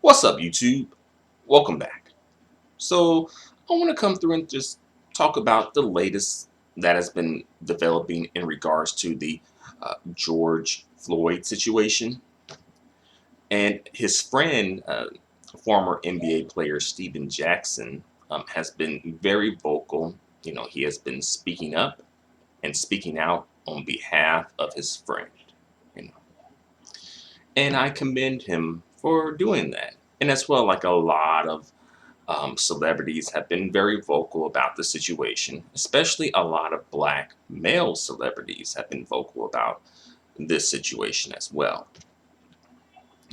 What's up, YouTube? Welcome back. So, I want to come through and just talk about the latest that has been developing in regards to the George Floyd situation. And his friend, former NBA player Steven Jackson, has been very vocal. He has been speaking up and speaking out on behalf of his friend. You know, and I commend him for doing that. And as well, like a lot of celebrities have been very vocal about the situation, especially a lot of black male celebrities have been vocal about this situation as well.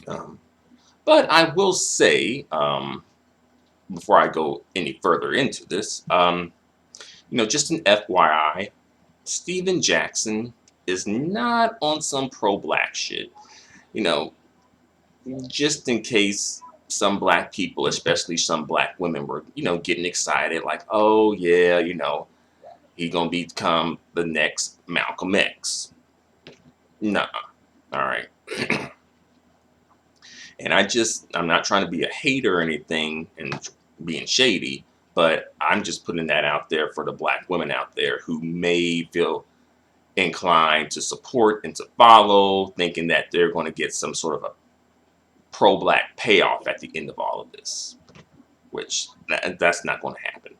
Um, but I will say, before I go any further into this, just an FYI, Steven Jackson is not on some pro-black shit. You know, just in case some black people, especially some black women, were getting excited, like, oh yeah, he gonna become the next Malcolm X. Nah, all right. And I'm not trying to be a hater or anything and being shady, but I'm just putting that out there for the black women out there who may feel inclined to support and to follow, thinking that they're going to get some sort of a pro-black payoff at the end of all of this, which that's not going to happen.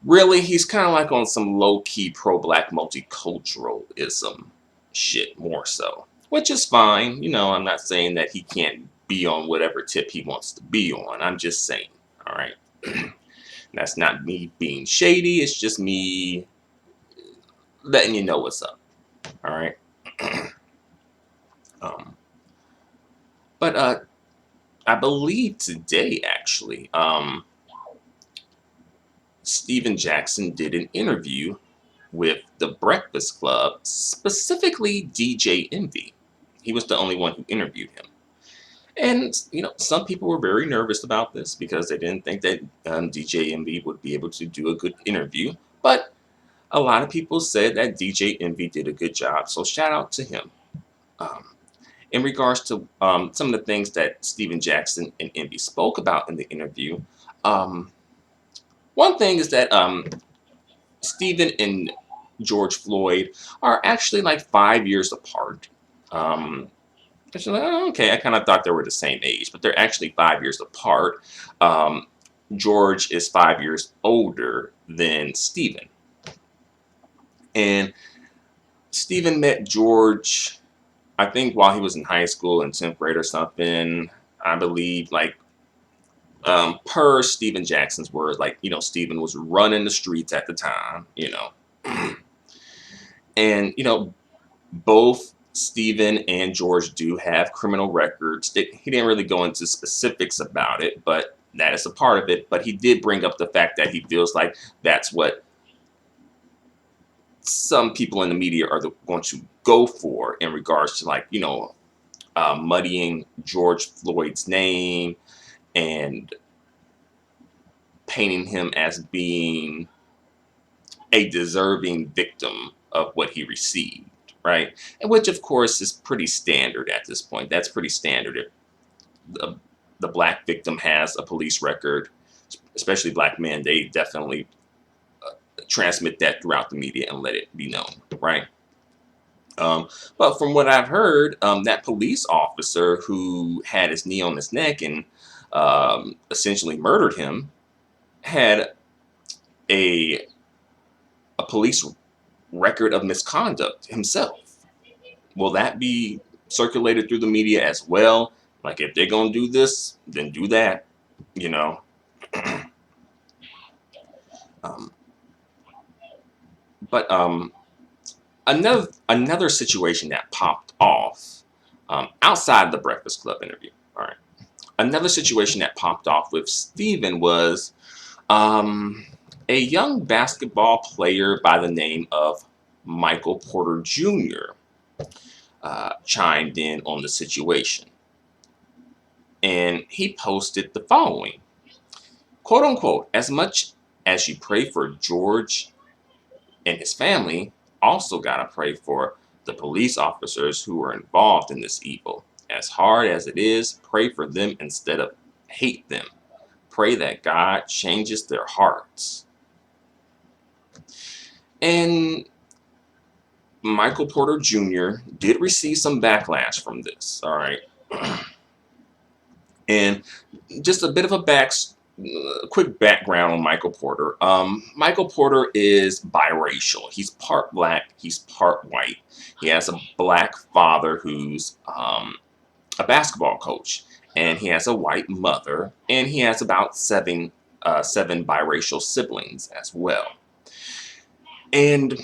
Really, he's kind of like on some low-key pro-black multiculturalism shit more so, which is fine. I'm not saying that he can't be on whatever tip he wants to be on. I'm just saying, all right? That's not me being shady. It's just me letting you know what's up, all right? um, but I believe today, actually, Steven Jackson did an interview with The Breakfast Club, specifically DJ Envy. He was the only one who interviewed him. And, some people were very nervous about this because they didn't think that DJ Envy would be able to do a good interview. But a lot of people said that DJ Envy did a good job, so shout out to him. Um, in regards to some of the things that Steven Jackson and Envy spoke about in the interview, um, one thing is that Stephen and George Floyd are actually like 5 years apart. Actually, okay, I kind of thought they were the same age, but they're actually 5 years apart. Um, George is 5 years older than Stephen. And Stephen met George, I think, while he was in high school in 10th grade or something. I believe, like, per Steven Jackson's words, like, Stephen was running the streets at the time, And, both Stephen and George do have criminal records. He didn't really go into specifics about it, but that is a part of it. But he did bring up the fact that he feels like that's what some people in the media are going to go for in regards to, like, muddying George Floyd's name and painting him as being a deserving victim of what he received, right? And which, of course, is pretty standard at this point. That's pretty standard. If the black victim has a police record, especially black men, they definitely transmit that throughout the media and let it be known, right? But from what I've heard, that police officer who had his knee on his neck and essentially murdered him had a police record of misconduct himself. Will that be circulated through the media as well? Like, if they're gonna do this, then do that, you know. um, but another situation that popped off outside the Breakfast Club interview. All right, another situation that popped off with Steven was a young basketball player by the name of Michael Porter Jr. Chimed in on the situation. And he posted the following, quote unquote, as much as you pray for George and his family, also gotta pray for the police officers who were involved in this evil, As hard as it is, pray for them instead of hate them. Pray that God changes their hearts. And Michael Porter Jr. did receive some backlash from this, all right? And just a bit of a quick background on Michael Porter. Michael Porter is biracial. He's part black, he's part white. He has a black father who's a basketball coach, and he has a white mother, and he has about seven biracial siblings as well. And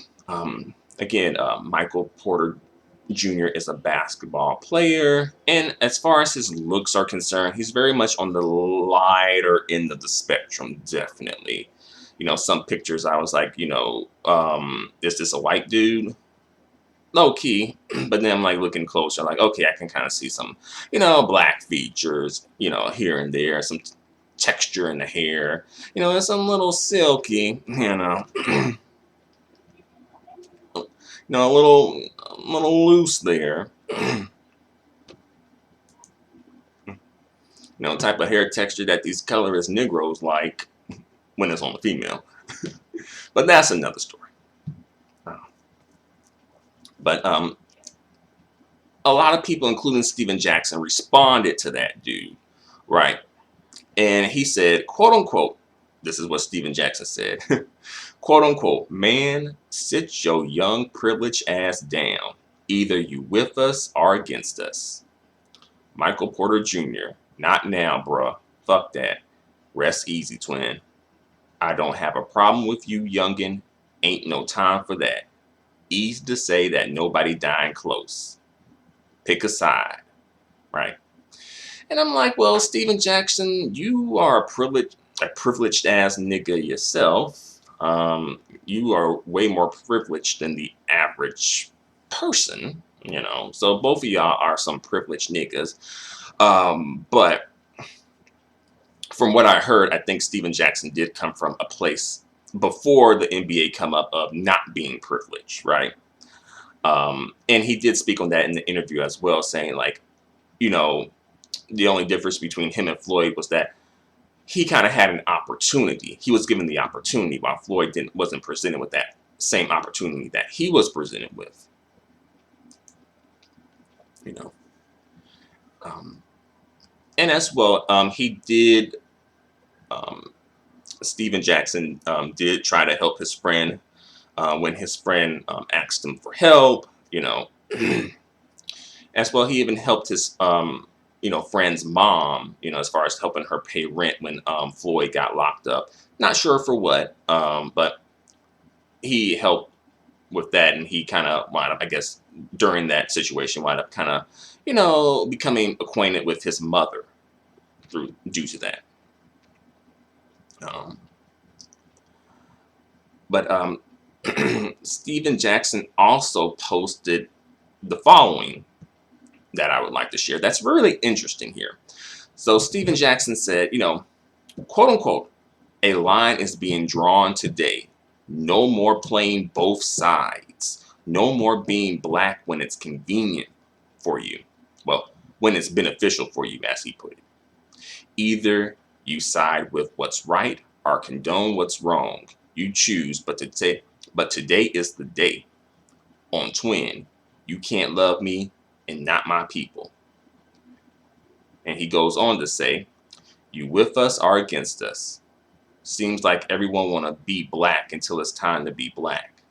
again, Michael Porter Jr. is a basketball player, and as far as his looks are concerned, he's very much on the lighter end of the spectrum, definitely. You know, some pictures I was like, is this a white dude? Low key, but then I'm like looking closer, like, okay, I can kind of see some, black features, here and there, some texture in the hair, it's a little silky, a little loose there. Type of hair texture that these colorless Negroes like when it's on the female. But that's another story. But a lot of people, including Steven Jackson, responded to that dude, right? And he said, quote unquote, this is what Steven Jackson said, quote unquote, man, sit your young privileged ass down. Either you with us or against us. Michael Porter Jr., not now, bruh. Fuck that. Rest easy, twin. I don't have a problem with you, youngin'. Ain't no time for that. Easy to say that nobody dying close. Pick a side, right? And I'm like, well, Steven Jackson, you are a privileged ass nigga yourself. You are way more privileged than the average person, So both of y'all are some privileged niggas. But from what I heard, I think Steven Jackson did come from a place before the NBA come up of not being privileged, right? And he did speak on that in the interview as well, saying like, the only difference between him and Floyd was that he kind of had an opportunity. He was given the opportunity while Floyd wasn't presented with that same opportunity that he was presented with. And as well, he did, Steven Jackson did try to help his friend when his friend asked him for help, As well, he even helped his, friend's mom, as far as helping her pay rent when Floyd got locked up. Not sure for what, but he helped with that, and he kind of wound up, I guess, during that situation, wound up kind of, becoming acquainted with his mother due to that. But Steven Jackson also posted the following that I would like to share. That's really interesting here. So Steven Jackson said, quote unquote, a line is being drawn today. No more playing both sides. No more being black when it's convenient for you. Well, when it's beneficial for you, as he put it. Either you side with what's right or condone what's wrong. You choose, but today is the day. On twin, you can't love me and not my people. And he goes on to say, you with us or against us. Seems like everyone want to be black until it's time to be black.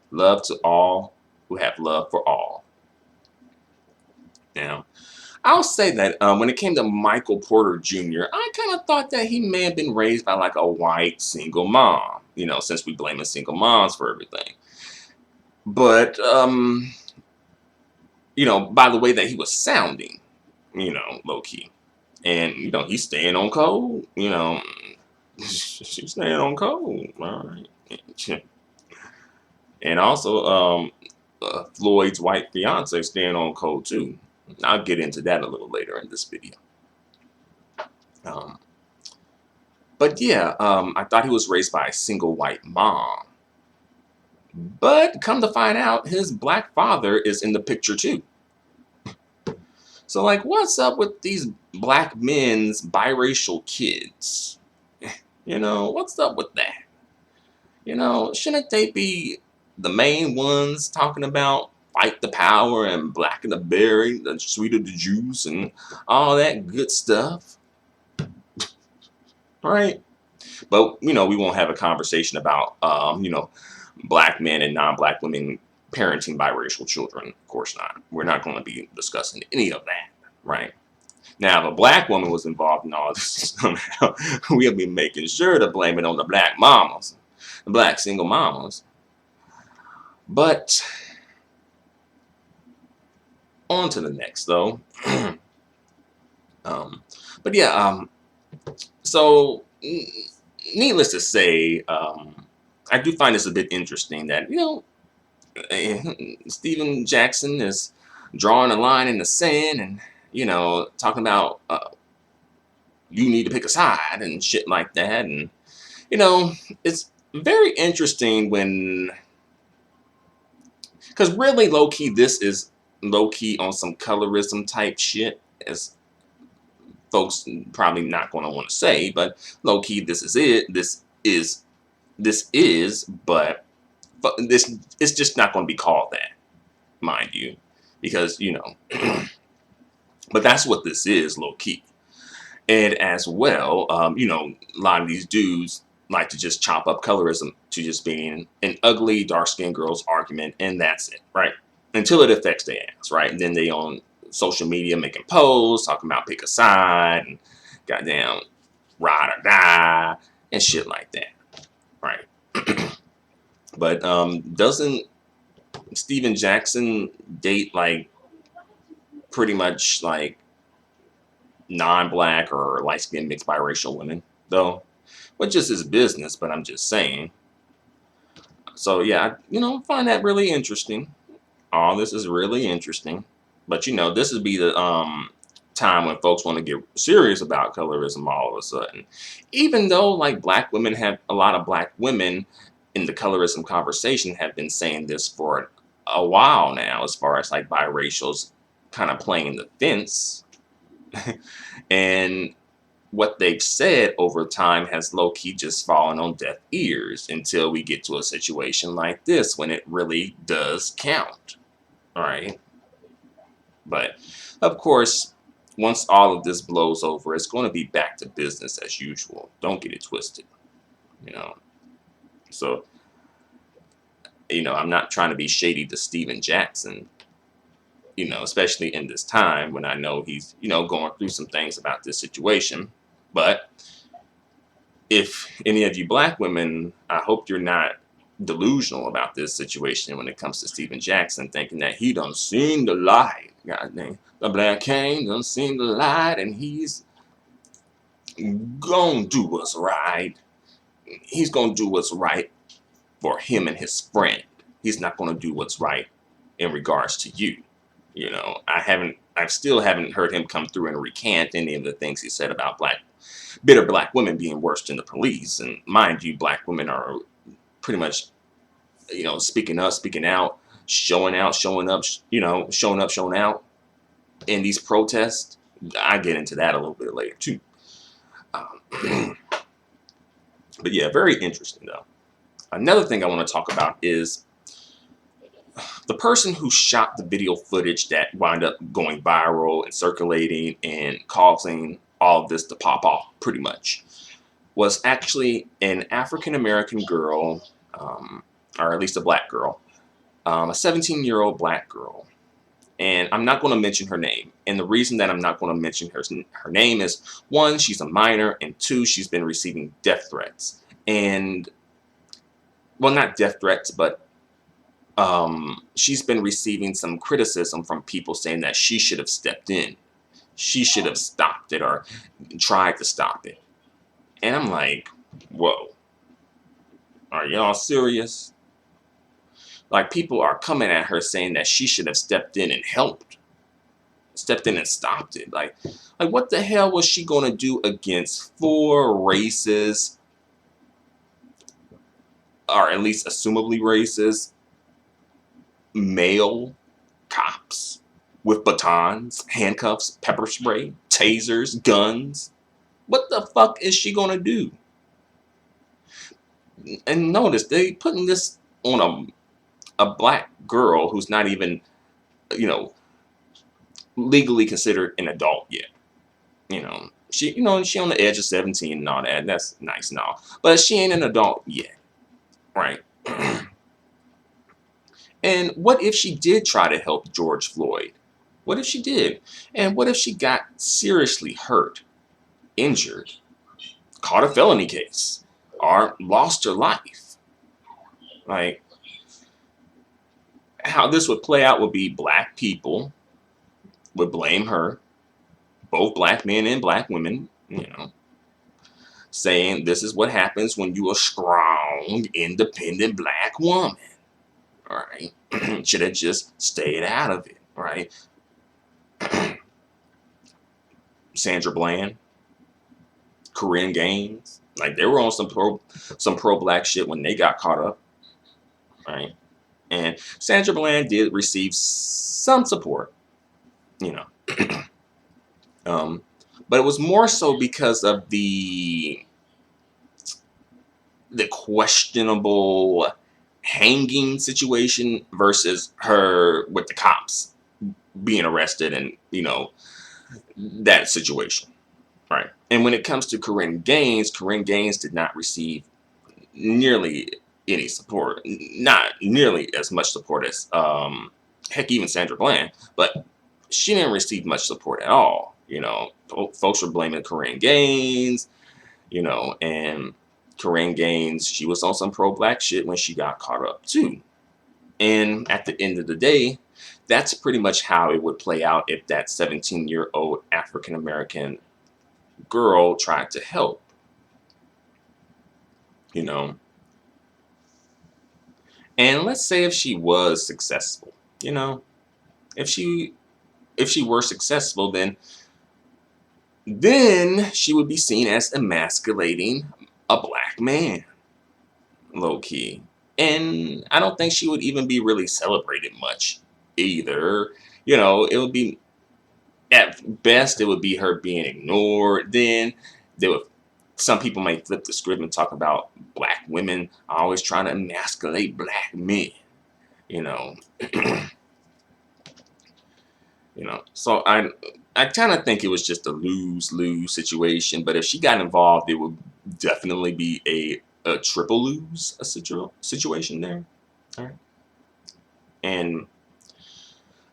Love to all who have love for all. Now, I'll say that when it came to Michael Porter Jr., I kind of thought that he may have been raised by like a white single mom, since we blaming single moms for everything. But, by the way that he was sounding, low key. And, he's staying on code, she's staying on code, all right. And also, Floyd's white fiance staying on code too. I'll get into that a little later in this video. But yeah, I thought he was raised by a single white mom. But come to find out, his black father is in the picture too. So, like, what's up with these black men's biracial kids? What's up with that? Shouldn't they be the main ones talking about fight the power and blacken the berry, the sweeter the juice, and all that good stuff, right? But we won't have a conversation about black men and non-black women parenting biracial children. Of course not. We're not going to be discussing any of that, right? Now, if a black woman was involved in all this somehow, we'll be making sure to blame it on the black mamas, the black single mamas. But on to the next, though. um, but yeah, so needless to say, I do find this a bit interesting that Steven Jackson is drawing a line in the sand and talking about you need to pick a side and shit like that, and it's very interesting because really low key this is low key on some colorism type shit, as folks probably not going to want to say, but low key this is it. This is, but this it's just not going to be called that, mind you, because but that's what this is, low key. And as well, a lot of these dudes like to just chop up colorism to just being an ugly dark-skinned girl's argument, and that's it, right? Until it affects their ass, right? And then they on social media making posts talking about pick a side and goddamn ride or die and shit like that, right? But doesn't Steven Jackson date like pretty much like non-black or light-skinned mixed biracial women though? Which is his business, but I'm just saying. So yeah, find that really interesting. All this is really interesting. But this would be the time when folks want to get serious about colorism all of a sudden. Even though like black women have a lot of black women in the colorism conversation have been saying this for a while now, as far as like biracials kind of playing the fence. And what they've said over time has low-key just fallen on deaf ears until we get to a situation like this when it really does count. All right. But of course, once all of this blows over, it's going to be back to business as usual. Don't get it twisted. You know. So, I'm not trying to be shady to Steven Jackson, especially in this time when I know he's, going through some things about this situation. But if any of you black women, I hope you're not delusional about this situation when it comes to Steven Jackson, thinking that he done seen the light. God dang, the black king done seen the light and he's gonna do what's right. He's gonna do what's right for him and his friend. He's not gonna do what's right in regards to you. I still haven't heard him come through and recant any of the things he said about bitter black women being worse than the police. And mind you, black women are pretty much, speaking up, speaking out, showing up, showing out in these protests. I get into that a little bit later too. But yeah, very interesting though. Another thing I want to talk about is the person who shot the video footage that wound up going viral and circulating and causing all of this to pop off pretty much was actually an African American girl, or at least a black girl, a 17-year-old black girl. And I'm not going to mention her name. And the reason that I'm not going to mention her name is, one, she's a minor, and two, she's been receiving death threats. And, well, not death threats, but she's been receiving some criticism from people saying that she should have stepped in. She should have stopped it or tried to stop it. And I'm like, whoa, are y'all serious? Like, people are coming at her saying that she should have stepped in and helped, stepped in and stopped it. Like what the hell was she going to do against 4 racist, or at least assumably racist, male cops? with batons, handcuffs, pepper spray, tasers, guns. What the fuck is she gonna do? And notice they putting this on a black girl who's not even, you know, legally considered an adult yet. She on the edge of 17 and all that. That's nice and all, but she ain't an adult yet, right? And what if she did try to help George Floyd? What if she did? And what if she got seriously hurt, injured, caught a felony case, or lost her life? Like, how this would play out would be black people would blame her, both black men and black women, saying this is what happens when you are a strong, independent black woman. All right. Should have just stayed out of it, right? Sandra Bland, Corinne Gaines, like they were on some pro black shit when they got caught up, right? And Sandra Bland did receive some support, you know. But it was more so because of the questionable hanging situation versus her with the cops being arrested and that situation, right? And when it comes to Corinne Gaines did not receive nearly any support, not nearly as much support as heck, even Sandra Bland, but she didn't receive much support at all. Folks were blaming Corinne Gaines, and Corinne Gaines, she was on some pro-black shit when she got caught up too. And at the end of the day, that's pretty much how it would play out if that 17-year-old African-American girl tried to help, And let's say if she was successful, if she were successful, then she would be seen as emasculating a black man, low key. And I don't think she would even be really celebrated much either. It would be, at best, it would be her being ignored. Then some people might flip the script and talk about black women always trying to emasculate black men, So I kind of think it was just a lose-lose situation. But if she got involved, it would definitely be a triple lose situation there. All right. And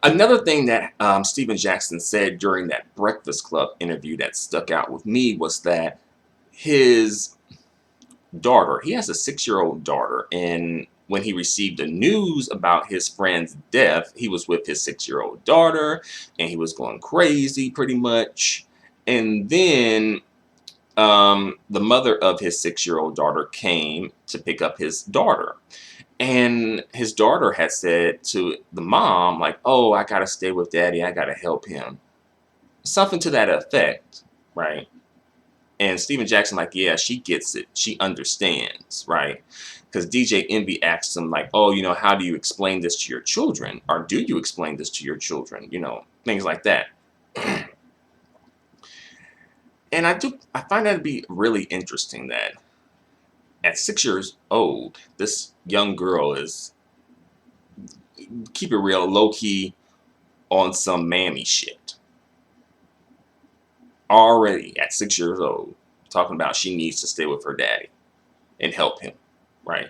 another thing that Stephen Jackson said during that Breakfast Club interview that stuck out with me was that his daughter, he has a 6-year-old daughter, and when he received the news about his friend's death, he was with his 6-year-old daughter, and he was going crazy pretty much. And then the mother of his 6-year-old daughter came to pick up his daughter. And his daughter had said to the mom, like, oh, I got to stay with daddy. I got to help him. Something to that effect, right? And Stephen Jackson, like, yeah, she gets it. She understands, right? Because DJ Envy asks him, like, oh, how do you explain this to your children? Or do you explain this to your children? Things like that. And I find that to be really interesting that at 6 years old, this young girl is, keep it real, low-key on some mammy shit. Already at 6 years old, talking about she needs to stay with her daddy and help him, right?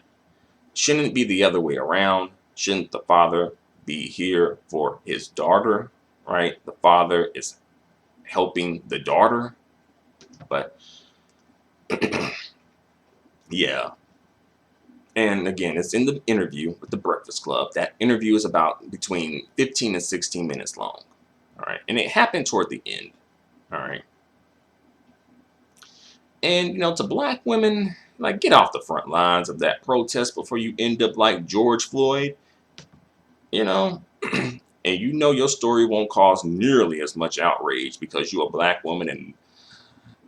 Shouldn't it be the other way around? Shouldn't the father be here for his daughter, right? The father is helping the daughter, but yeah. And again, it's in the interview with the Breakfast Club. That interview is about between 15 and 16 minutes long, all right? And it happened toward the end, all right? And, to black women, like, get off the front lines of that protest before you end up like George Floyd, and your story won't cause nearly as much outrage because you're a black woman and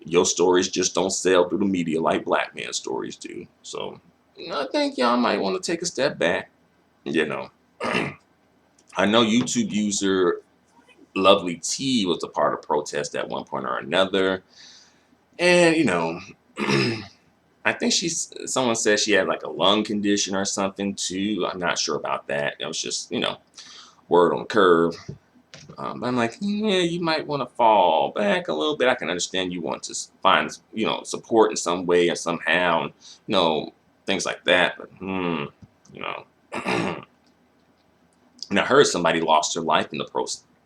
your stories just don't sell through the media like black men's stories do. So I think y'all might want to take a step back, I know YouTube user Lovely T was a part of protest at one point or another. And, I think someone said she had like a lung condition or something too. I'm not sure about that. It was just, word on the curve. But I'm like, yeah, you might want to fall back a little bit. I can understand you want to find, support in some way or somehow, and, things like that. But, you know, and I heard somebody lost their life in the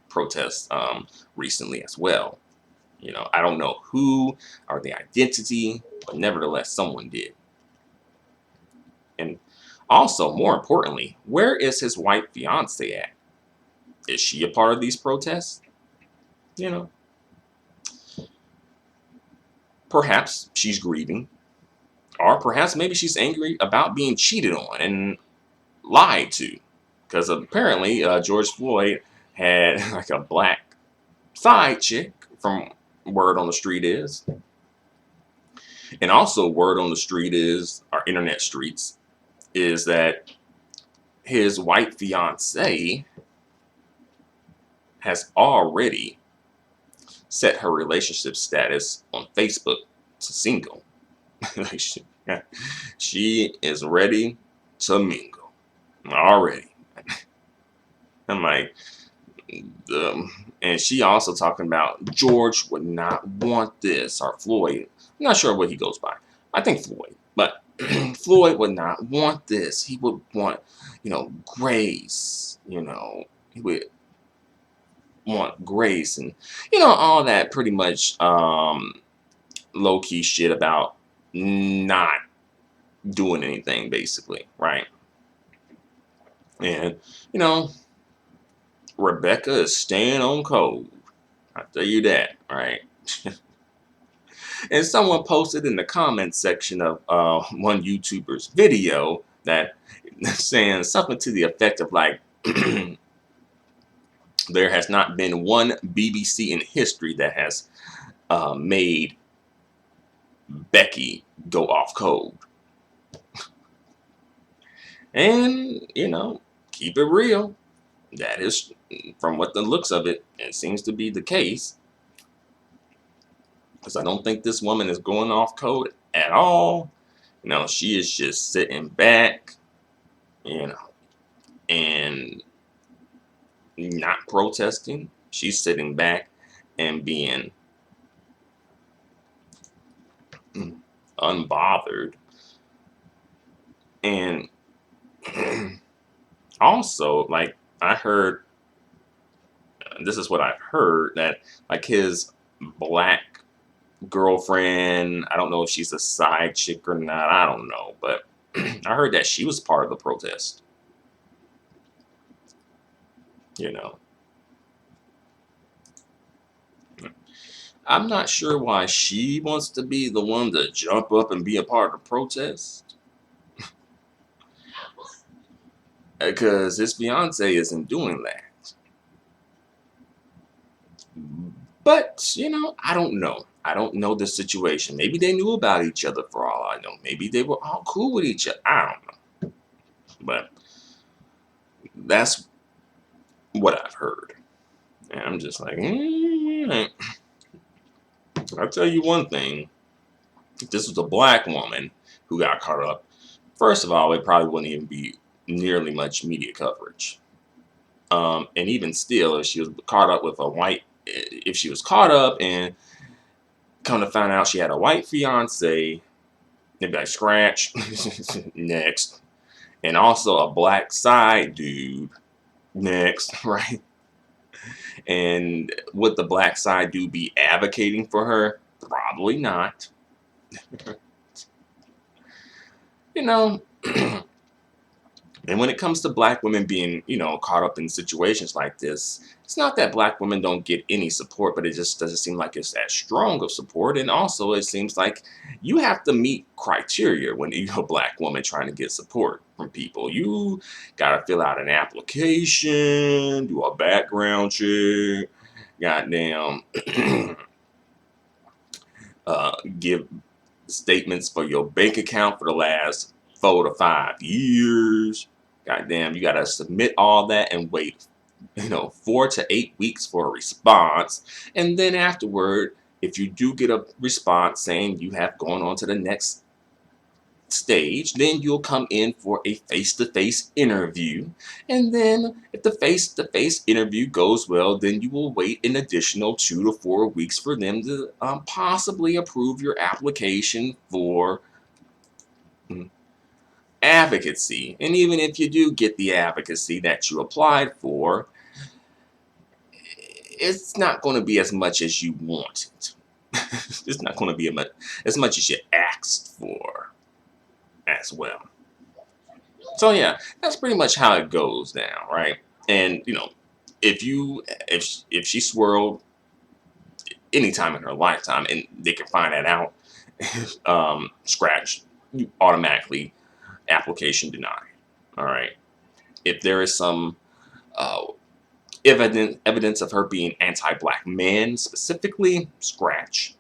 protest recently as well. I don't know who or the identity, but nevertheless, someone did. And also, more importantly, where is his white fiance at? Is she a part of these protests? You know, perhaps she's grieving, or perhaps maybe she's angry about being cheated on and lied to. Because apparently, George Floyd had like a black side chick, from word on the street is. And also, word on the street is, our internet streets, is that his white fiance has already set her relationship status on Facebook to single. She is ready to mingle already. I'm like, and she also talking about George would not want this, or Floyd. I'm not sure what he goes by. I think Floyd, but Floyd would not want this. He would want, grace. He would want grace, and all that pretty much low key shit about not doing anything, basically, right? And Rebecca is staying on code. I'll tell you that, right? And someone posted in the comments section of one YouTuber's video that saying something to the effect of like, there has not been one BBC in history that has made Becky go off code. And, keep it real. That is, from what the looks of it, it seems to be the case. Because I don't think this woman is going off code at all. She is just sitting back, and not protesting. She's sitting back and being unbothered. And also, like, I heard, this is what I've heard, that like his black girlfriend, I don't know if she's a side chick or not, I don't know, but I heard that she was part of the protest. I'm not sure why she wants to be the one to jump up and be a part of the protest. Because his fiance isn't doing that. But, I don't know. I don't know the situation. Maybe they knew about each other for all I know. Maybe they were all cool with each other. I don't know. But that's what I've heard. And I'm just like, I'll tell you one thing. If this was a black woman who got caught up, first of all, it probably wouldn't even be nearly much media coverage. And even still, if she was caught up with if she was caught up and come to find out she had a white fiance, they'd be like, scratch, next. And also a black side dude, next, right? And would the black side dude be advocating for her? Probably not. And when it comes to black women being, caught up in situations like this, it's not that black women don't get any support, but it just doesn't seem like it's as strong of support. And also, it seems like you have to meet criteria when you're a black woman trying to get support from people. You got to fill out an application, do a background check, goddamn, give statements for your bank account for the last 4 to 5 years. Goddamn, you gotta submit all that and wait 4 to 8 weeks for a response. And then afterward, if you do get a response saying you have gone on to the next stage, then you'll come in for a face-to-face interview. And then if the face-to-face interview goes well, then you will wait an additional 2 to 4 weeks for them to possibly approve your application for advocacy. And even if you do get the advocacy that you applied for, it's not going to be as much as you wanted. It's not going to be as much as you asked for as well. So yeah, that's pretty much how it goes down, right? And if she swirled anytime in her lifetime and they can find that out, scratch, you automatically application denied. All right. If there is some evidence of her being anti-black men specifically, scratch,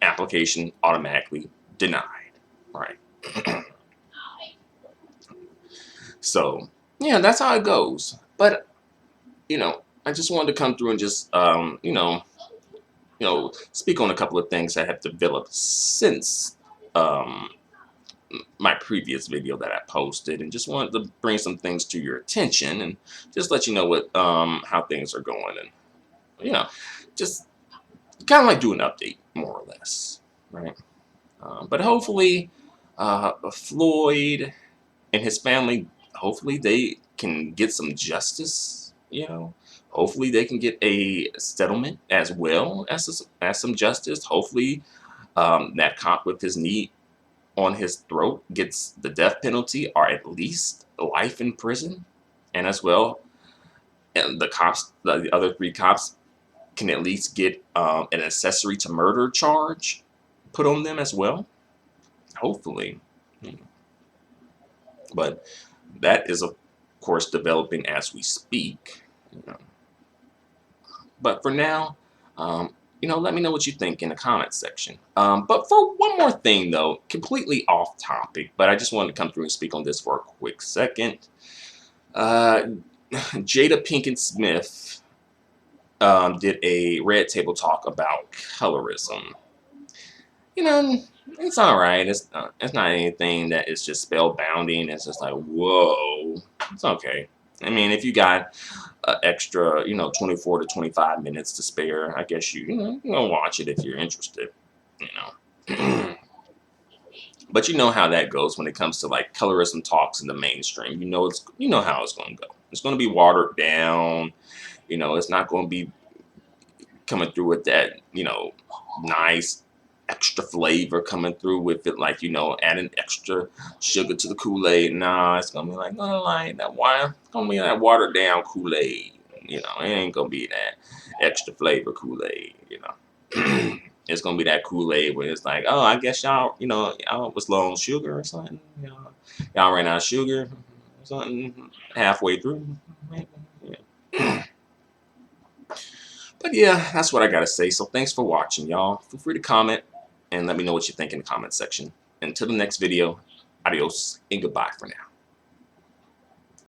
application automatically denied. All right. So yeah, that's how it goes. But I just wanted to come through and just speak on a couple of things that have developed since my previous video that I posted, and just wanted to bring some things to your attention and just let you know what how things are going, and just kind of like do an update more or less, right? But hopefully Floyd and his family, hopefully they can get some justice. Hopefully they can get a settlement as well as some justice. Hopefully that cop with his knee on his throat gets the death penalty or at least life in prison, and as well, and the other 3 cops can at least get an accessory to murder charge put on them as well. Hopefully. But that is of course developing as we speak. But for now, let me know what you think in the comments section. But for one more thing though, completely off topic, but I just wanted to come through and speak on this for a quick second. Jada Pinkett Smith did a Red Table Talk about colorism. It's all right. It's not anything that is just spellbounding. It's just like, whoa, it's okay. I mean, if you got extra, 24 to 25 minutes to spare, I guess you can watch it if you're interested, But you know how that goes when it comes to like colorism talks in the mainstream. You know how it's going to go. It's going to be watered down. It's not going to be coming through with that, nice extra flavor coming through with it, like adding extra sugar to the Kool-Aid. Nah, it's gonna be like that wine. It's gonna be that watered down Kool-Aid. It ain't gonna be that extra flavor Kool-Aid. It's gonna be that Kool-Aid where it's like, oh, I guess y'all was low on sugar or something. Y'all ran out of sugar or something halfway through. Yeah. But yeah, that's what I gotta say. So thanks for watching, y'all. Feel free to comment and let me know what you think in the comment section. Until the next video, adios and goodbye for now.